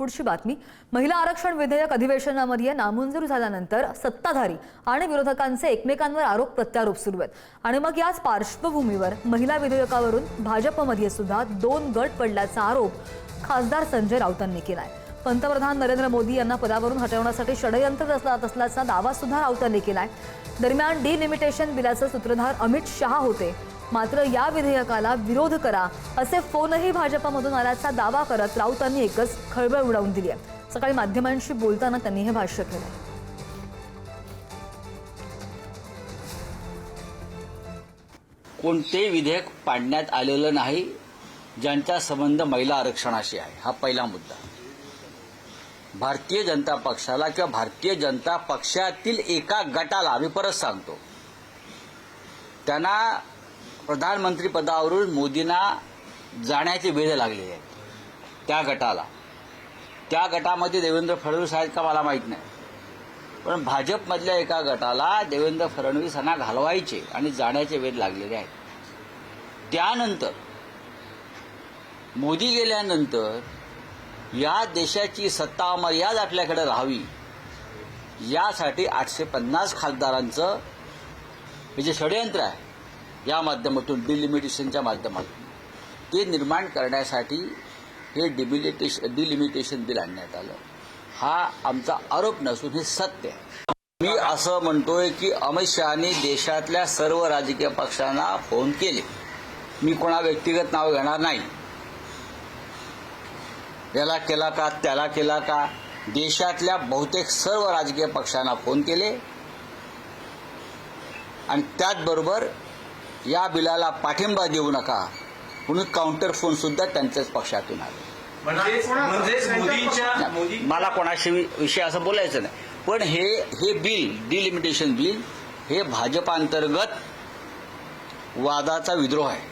पुढची बातमी, महिला आरक्षण विधेयक अधिवेशनामध्ये नामंजूर झाल्यानंतर सत्ताधारी आणि विरोधकांचे एकमेकांवर आरोप प्रत्यारोप सुरू आहेत. आणि मग याच पार्श्वभूमीवर महिला विधेयकावरून भाजपमध्ये सुद्धा 2 गट पडल्याचा आरोप खासदार संजय राऊतांनी केलाय. पंतप्रधान नरेंद्र मोदी यांना पदावरून हटवण्यासाठी षडयंत्र रचत असल्याचा दावा सुद्धा राऊतांनी केलाय. दरम्यान डिलिमिटेशन बिलाचे सूत्रधार अमित शहा होते, मात्र या विधेयकाला विरोध करा असे फोनही भाजपमधून आल्याचा दावा करत राऊतांनी एकच खळबळ उडवून दिली आहे. सकाळी माध्यमांशी बोलताना त्यांनी हे भाष्य केलं. कोणते विधेयक पाडण्यात आलेलं नाही ज्यांचा संबंध महिला आरक्षणाशी आहे, हा पहिला मुद्दा. भारतीय जनता पक्षाला किंवा भारतीय जनता पक्षातील एका गटाला, आम्ही परत सांगतो, त्यांना प्रधानमंत्री पदावरून मोदींना जाण्याचे वेध लागले आहेत. त्या गटामध्ये देवेंद्र फडणवीस आहेत का मला माहीत नाही, पण भाजपमधल्या एका गटाला देवेंद्र फडणवीस यांना घालवायचे आणि जाण्याचे वेध लागलेले आहेत. त्यानंतर मोदी गेल्यानंतर या देशाची सत्ता मर्याद आपल्याकडे राहावी यासाठी 850 खासदारांचं हे जे षडयंत्र आहे या माध्यमातून, डिलिमिटेशनच्या माध्यमातून ते निर्माण करण्यासाठी हे डिलिमिटेशन बिल आणण्यात आलं. हा आमचा आरोप नसून हे सत्य आहे. मी असं म्हणतोय की अमित शहानी देशातल्या सर्व राजकीय पक्षांना फोन केले. मी कोणा व्यक्तिगत नाव घेणार नाही. याला केला का, त्याला केला का, देशातल्या बहुतेक सर्व राजकीय पक्षांना फोन केले आणि त्याचबरोबर या बिलाला पाठिंबा देऊ नका म्हणून काउंटर फोन सुद्धा त्यांच्याच पक्षातून आले. मला कोणाशी विषय असं बोलायचं नाही, पण हे बिल, डिलिमिटेशन बिल, हे भाजपांतर्गत वादाचा विद्रोह आहे.